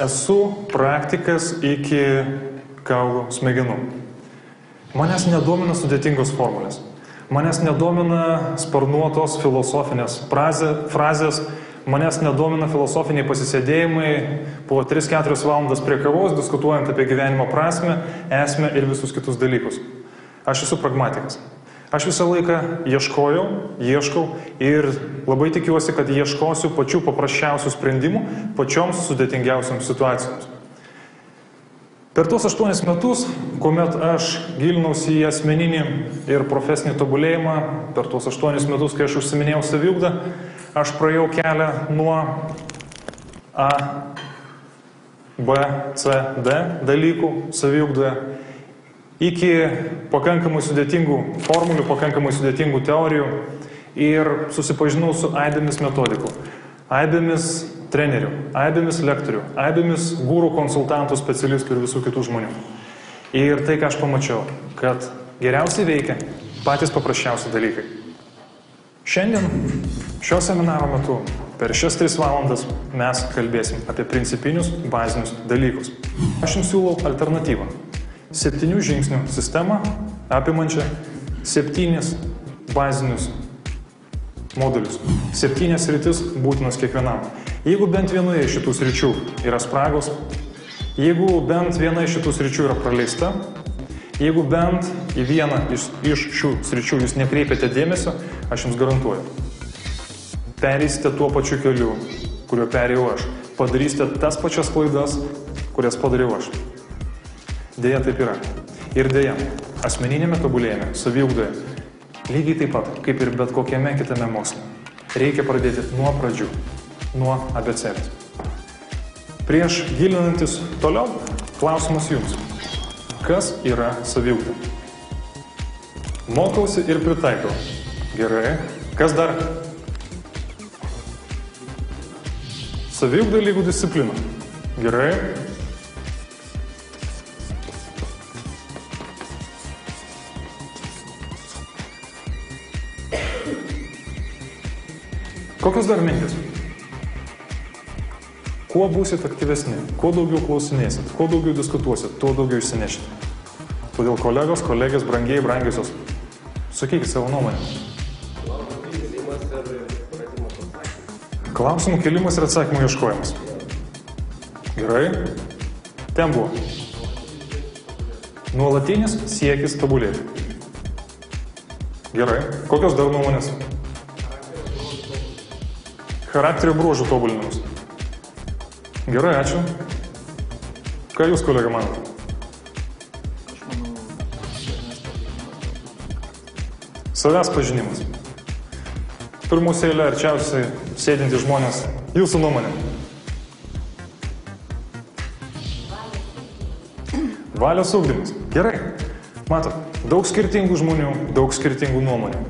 Esu praktikas iki kaulų smegenų. Manęs nedomina sudėtingos formulės. Manęs nedomina sparnuotos filosofinės frazės. Manęs nedomina filosofiniai pasisėdėjimai po 3-4 valandas prie kavos, diskutuojant apie gyvenimo prasmę, esmę ir visus kitus dalykus. Aš esu pragmatikas. Aš visą laiką ieškau ir labai tikiuosi, kad ieškosiu pačių paprasčiausių sprendimų pačioms sudėtingiausiams situacijoms. Per tuos 8 metus, kuomet aš gilinausi į asmeninį ir profesinį tobulėjimą, per tuos 8 metus, kai aš užsiminėjau saviugdą, aš praėjau kelią nuo A, B, C, D dalykų saviugdoje iki pakankamai sudėtingų formulių, pakankamai sudėtingų teorijų ir susipažinau su aibėmis metodikų, aibėmis trenerių, aibėmis lektorių, aibėmis gūrų, konsultantų, specialistų ir visų kitų žmonių. Ir tai, ką aš pamačiau, kad geriausiai veikia patys paprasčiausi dalykai. Šiandien, šio seminaro metu, per šias 3 valandas mes kalbėsim apie principinius, bazinius dalykus. Aš jums siūlau alternatyvą. 7 žingsnių sistemą, apimančią 7 bazinius modulius. 7 sritis būtinos kiekvienam. Jeigu bent vienoje iš šitų sričių yra spragos, jeigu bent viena iš šitų sričių yra praleista, jeigu bent į vieną iš šių sričių jūs nekreipiate dėmesio, aš jums garantuoju. Perėsite tuo pačiu keliu, kuriuo perėjau aš. Padarysite tas pačias klaidas, kurias padariau aš. Deja, taip yra. Ir deja, asmeninėme tobulėjime, saviugdoje, lygiai taip pat, kaip ir bet kokiame kitame moksle, reikia pradėti nuo pradžių, nuo abėcėlės. Prieš gilinantis toliau, klausimas jums. Kas yra saviugda? Mokausi ir pritaikau. Gerai. Kas dar? Saviugda lygu disciplina. Gerai. Kokios dar mintis? Kuo būsit aktyvesni, kuo daugiau klausinėsit, kuo daugiau diskutuosit, tuo daugiau išsinešit. Todėl kolegos, kolegės, brangiai, brangiosios, sakykit savo nuomonę. Klausimų kėlimas ir atsakymų ieškojimas. Gerai. Ten buvo. Nuolatinis siekis tobulėti. Gerai. Kokios dar nuomonės? Charakterio bruožų tobulinimas. Gerai, ačiū. Ką jūs, kolega, manote? Savęs pažinimas. Pirmuose eilė arčiausiai sėdintys žmonės. Jūsų nuomonė. Valios ugdymas. Gerai. Matot, daug skirtingų žmonių, daug skirtingų nuomonių.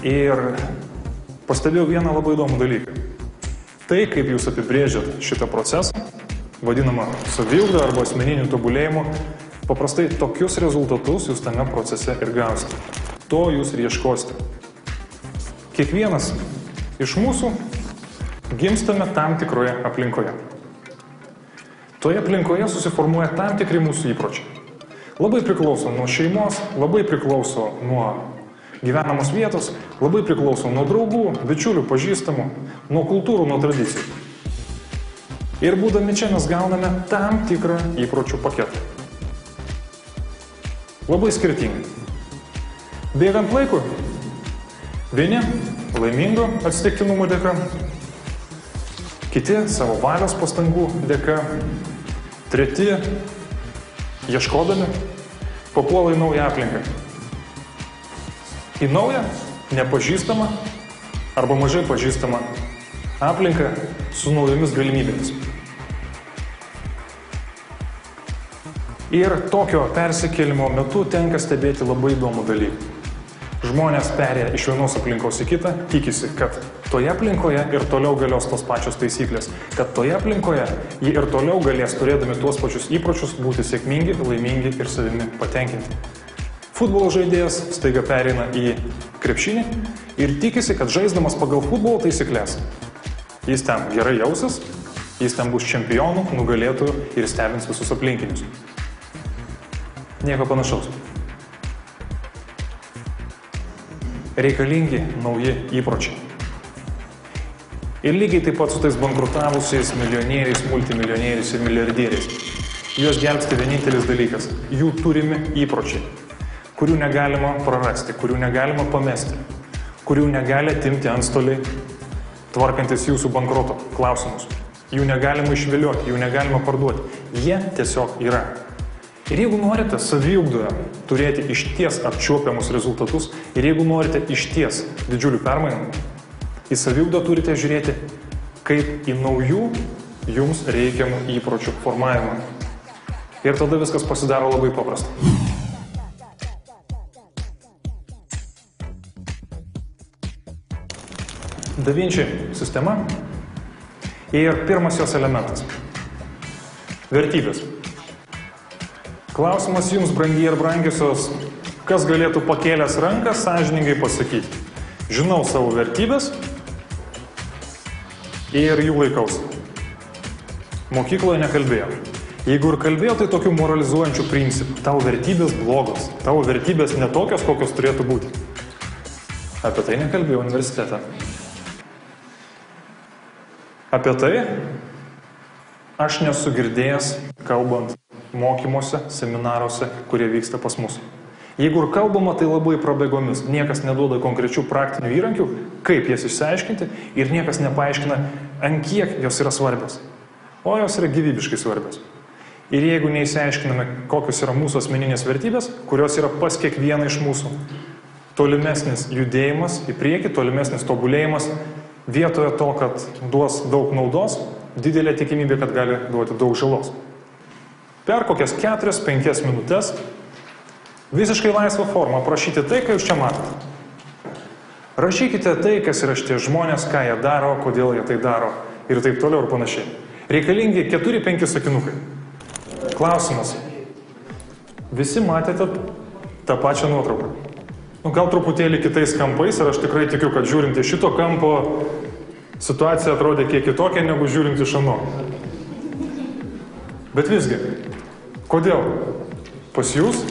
Ir pastebėjau vieną labai įdomų dalyką. Tai, kaip jūs apibrėžiat šitą procesą, vadinamą saviugdą arba asmeniniu tobulėjimu, paprastai tokius rezultatus jūs tame procese ir gausite. To jūs ir ieškosite. Kiekvienas iš mūsų gimstame tam tikroje aplinkoje. Toje aplinkoje susiformuoja tam tikri mūsų įpročiai. Labai priklauso nuo šeimos, labai priklauso nuo gyvenamos vietos, labai priklauso nuo draugų, bičiulių, pažįstamų, nuo kultūrų, nuo tradicijų. Ir būdami čia mes gauname tam tikrą įpročių paketą. Labai skirtingai. Bėgant laikui, vieni laimingo atsitiktinumo dėka, kiti savo valios pastangų dėka, treti ieškodami papuola į naują aplinką. Į naują, nepažįstamą arba mažai pažįstamą aplinką su naujomis galimybėmis. Ir tokio persikėlimo metu tenka stebėti labai įdomų dalyką. Žmonės perėję iš vienos aplinkos į kitą, tikisi, kad toje aplinkoje ir toliau galios tos pačios taisyklės, kad toje aplinkoje jie ir toliau galės, turėdami tuos pačius įpročius, būti sėkmingi, laimingi ir savimi patenkinti. Futbolo žaidėjas staiga pereina į krepšinį ir tikisi, kad žaisdamas pagal futbolo taisyklės, jis ten gerai jausis, Jis ten bus čempionų, nugalėtojų ir stebins visus aplinkinius. Nieko panašaus. Reikalingi nauji įpročiai. Ir lygiai taip pat su tais bankrutavusiais milijonieriais, multimilijonieriais ir milijardieriais. Juos gelbsti vienintelis dalykas – jų turimi įpročiai, kurių negalima prarasti, kurių negalima pamesti, kurių negali atimti antstoliai, tvarkantis jūsų bankroto klausimus. Jų negalima išvilioti, jų negalima parduoti. Jie tiesiog yra. Ir jeigu norite saviugdoje turėti išties apčiuopiamus rezultatus ir jeigu norite išties didžiulių permainų, į saviugdą turite žiūrėti kaip į naujų jums reikiamų įpročių formavimą. Ir tada viskas pasidaro labai paprasta. Da Vinci sistema ir pirmas jos elementas – vertybės. Klausimas jums, brangiai ir brangiosios, kas galėtų pakėlęs ranką sąžiningai pasakyti. Žinau savo vertybės ir jų laikausi. Mokykloje nekalbėjau. Jeigu ir kalbėjau, tai tokių moralizuojančių principų. Tavo vertybės blogos, tavo vertybės netokios, kokios turėtų būti. Apie tai nekalbėjau universitete. Apie tai aš nesu girdėjęs, kalbant mokymuose, seminaruose, kurie vyksta pas mus. Jeigu ir kalbama, tai labai prabėgomis. Niekas neduoda konkrečių praktinių įrankių, kaip jas išsiaiškinti ir niekas nepaaiškina, ant kiek jos yra svarbios. O jos yra gyvybiškai svarbios. Ir jeigu neįsiaiškiname, kokios yra mūsų asmeninės vertybės, kurios yra pas kiekvieną iš mūsų, tolimesnis judėjimas į priekį, tolimesnis tobulėjimas, vietoje to, kad duos daug naudos, didelė tikimybė, kad gali duoti daug žalos. Per kokias 4-5 minutės visiškai laisvą formą aprašyti tai, ką jūs čia matote. Rašykite tai, kas yra šitie žmonės, ką jie daro, kodėl jie tai daro ir taip toliau ir panašiai. Reikalingi 4-5 sakinukai. Klausimas. Visi matėte tą pačią nuotrauką? Gal truputėlį kitais kampais ir aš tikrai tikiu, kad žiūrint iš šito kampo situacija atrodė kiek kitokia, negu žiūrint iš ano. Bet visgi, kodėl pas jūs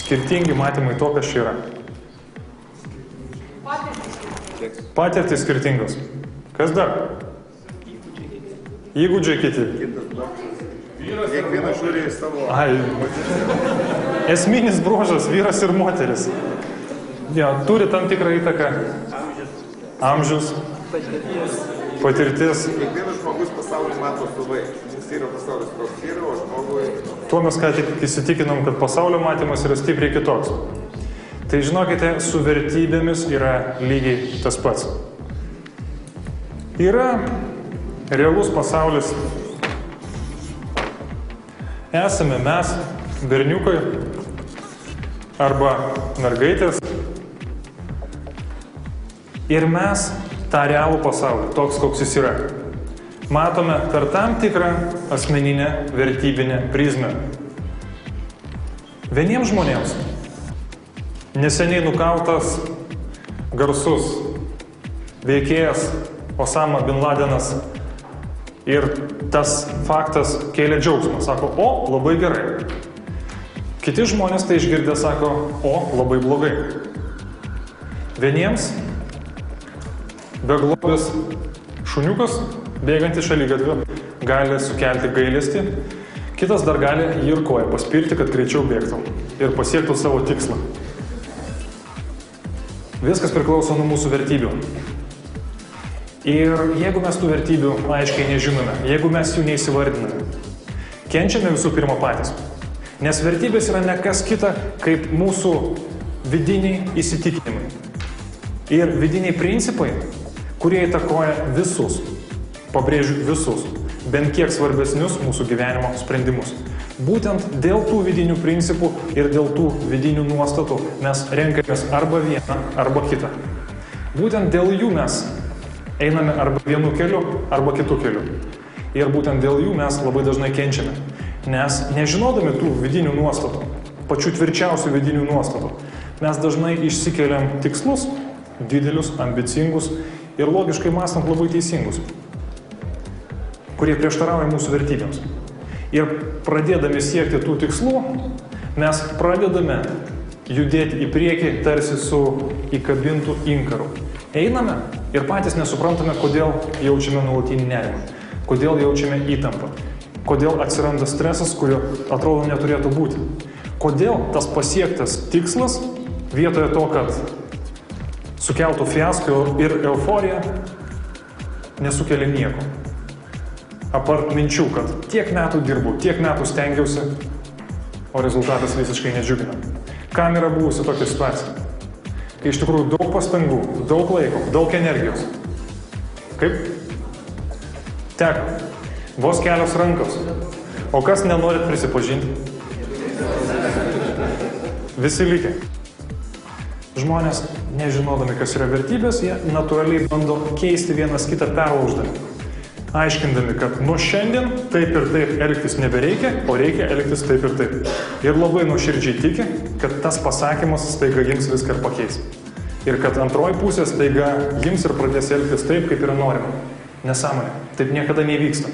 skirtingi matymai to, kas čia yra? Patirtys skirtingos. Kas dar? Įgūdžiai kiti. Kiekvienas žiūri į savo... Esminis bruožas – vyras ir moteris. Ja, turi tam tikrą įtaką. Amžius. Patirtis. Kiekvienas žmogus pasaulį mato savai. Jis yra pasaulis toks yra, o žmogui... Tuo mes ką tik įsitikinom, kad pasaulio matymas yra stipriai kitoks. Tai žinokite, su vertybėmis yra lygiai tas pats. Yra realus pasaulis. Esame mes, berniukai arba mergaitės. Ir mes tą realų pasaulį, toks koks jis yra, matome per tam tikrą asmeninę vertybinę prizmę. Vieniems žmonėms neseniai nukautas garsus veikėjas Osama bin Ladenas ir tas faktas kėlė džiaugsmą. Sako, o, labai gerai. Kiti žmonės tai išgirdę sako, o, labai blogai. Vieniems beglobis šuniukas, bėgantis šaligatviu, gali sukelti gailestį, kitas dar gali jį ir koją paspirti, kad greičiau bėgtų ir pasiektų savo tikslą. Viskas priklauso nuo mūsų vertybių. Ir jeigu mes tų vertybių aiškiai nežinome, jeigu mes jų neįsivardiname, kenčiame visų pirma patys. Nes vertybės yra ne kas kita, kaip mūsų vidiniai įsitikinimai. Ir vidiniai principai, kurie įtakoja visus, pabrėžiu visus, bent kiek svarbesnius mūsų gyvenimo sprendimus. Būtent dėl tų vidinių principų ir dėl tų vidinių nuostatų mes renkamės arba vieną, arba kitą. Būtent dėl jų mes einame arba vienu keliu, arba kitu keliu. Ir būtent dėl jų mes labai dažnai kenčiame. Nes nežinodami tų vidinių nuostatų, pačių tvirčiausių vidinių nuostatų, mes dažnai išsikeliam tikslus, didelius, ambicingus ir logiškai mąstant labai teisingus. kurie prieštarauja mūsų vertybėms. Ir pradėdami siekti tų tikslų, mes pradedame judėti į priekį tarsi su įkabintų inkaru. Einame ir patys nesuprantame, kodėl jaučiame nuolatinį nerimą, kodėl jaučiame įtampą, kodėl atsiranda stresas, kurio atrodo neturėtų būti. Kodėl tas pasiektas tikslas vietoje to, kad sukeltų fiasko ir euforiją, nesukelia nieko. Apart minčių, kad tiek metų dirbau, tiek metų stengiausi, o rezultatas visiškai nedžiugina. Kam yra buvusi tokia situacija? Kai iš tikrųjų daug pastangų, daug laiko, daug energijos. Kaip? Teko. Vos kelios rankos. O kas nenorit prisipažinti? Visi likę. Žmonės, nežinodami, kas yra vertybės, jie natūraliai bando keisti vienas kitą perlauždami. Aiškindami, kad nuo šiandien taip ir taip elgtis nebereikia, o reikia elgtis taip ir taip. Ir labai nuoširdžiai tiki, kad tas pasakymas staiga jiems viską ir pakeis. Ir kad antroji pusė staiga jiems ir pradės elgtis taip, kaip yra norima. Nesąmonė. Taip niekada nevyksta.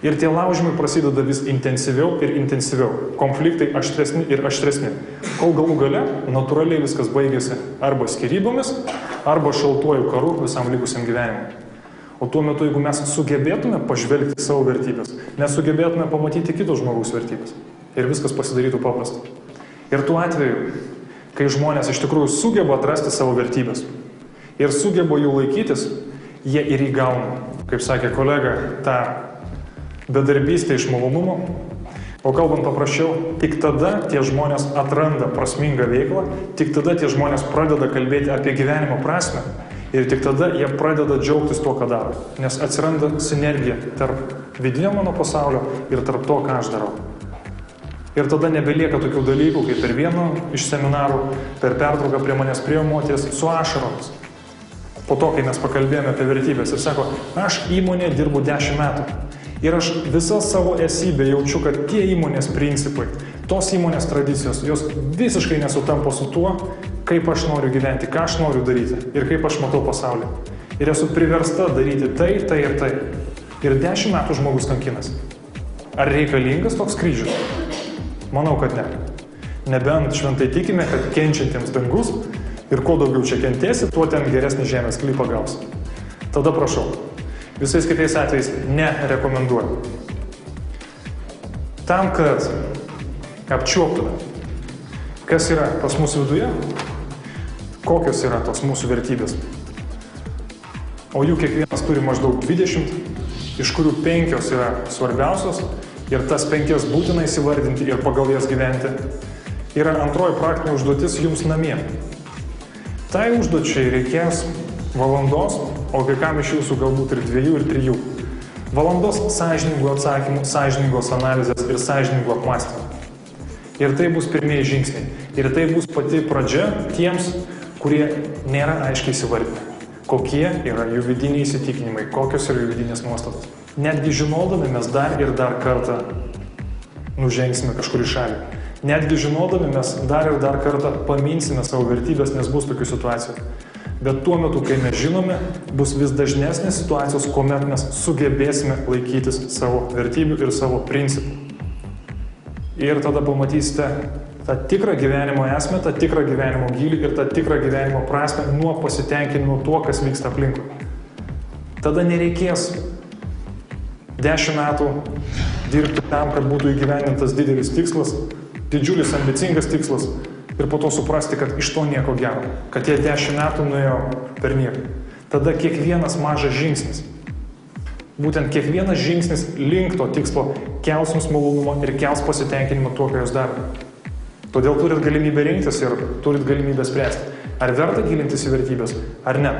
Ir tie laužimai prasideda vis intensyviau ir intensyviau. Konfliktai aštresni ir aštresni. Kol galų gale natūraliai viskas baigėsi arba skyrybomis, arba šaltuoju karu visam likusiam gyvenimui. O tuo metu, jeigu mes sugebėtume pažvelgti savo vertybės, mes sugebėtume pamatyti kito žmogaus vertybės. Ir viskas pasidarytų paprasta. Ir tuo atveju, kai žmonės iš tikrųjų sugeba atrasti savo vertybės ir sugeba jų laikytis, jie ir įgauna, kaip sakė kolega, tą bedarbystę iš malonumo. O kalbant paprasčiau, tik tada tie žmonės atranda prasmingą veiklą, tik tada tie žmonės pradeda kalbėti apie gyvenimo prasmę ir tik tada jie pradeda džiaugtis tuo, ką daro. Nes atsiranda sinergija tarp vidinio mano pasaulio ir tarp to, ką aš darau. Ir tada nebelieka tokių dalykų, kaip per vieną iš seminarų, per pertrauką prie manęs priėjo moteris su ašaromis. Po to, kai mes pakalbėjome apie vertybės ir sako, aš įmonėje dirbu 10 metų. Ir aš visą savo esybę jaučiu, kad tie įmonės principai, tos įmonės tradicijos, jos visiškai nesutampa su tuo, kaip aš noriu gyventi, ką aš noriu daryti ir kaip aš matau pasaulį. Ir esu priversta daryti tai, tai ir tai. Ir 10 metų žmogus kankinasi. Ar reikalingas toks kryžius? Manau, kad ne. Nebent šventai tikime, kad kenčiantiems dangus ir kuo daugiau čia kentėsi, tuo ten geresnį žemės sklypą gausi. Tada prašau. Visais kitais atvejais nerekomenduoju. Tam, kad apčiuoptume, kas yra pas mūsų viduje, kokios yra tos mūsų vertybės. O jų kiekvienas turi maždaug 20, iš kurių 5 yra svarbiausios ir tas 5 būtina įsivardinti ir pagal jas gyventi. Yra antroji praktinė užduotis jums namie. Tai užduočiai reikės valandos, o kai kam iš jūsų galbūt ir 2 ir 3. Valandos sąžiningų atsakymų, sąžiningos analizės ir sąžiningų apmąstymų. Ir tai bus pirmieji žingsniai. Ir tai bus pati pradžia tiems, kurie nėra aiškiai įsivardinę. Kokie yra jų vidiniai įsitikinimai, kokios yra jų vidinės nuostatos. Netgi žinodami mes dar ir dar kartą nužengsime kažkur į šalį. Netgi žinodami mes dar ir dar kartą paminsime savo vertybės, nes bus tokių situacijų. Bet tuo metu, kai mes žinome, bus vis dažnesnės situacijos, kuomet mes sugebėsime laikytis savo vertybių ir savo principų. Ir tada pamatysite tą tikrą gyvenimo esmę, tą tikrą gyvenimo gylį ir tą tikrą gyvenimo prasmę nuo pasitenkinimo tuo, kas vyksta aplinkui. Tada nereikės 10 metų dirbti tam, kad būtų įgyvendintas didelis tikslas, didžiulis ambicingas tikslas, ir po to suprasti, kad iš to nieko gero, kad tie 10 metų nuėjo per nieką. Tada kiekvienas mažas žingsnis, būtent kiekvienas žingsnis link to tikslo kels jums malonumą ir kels pasitenkinimą tuo, ką jūs darote. Todėl turit galimybę rinktis ir turit galimybę spręsti, ar verta gilintis į vertybės, ar ne.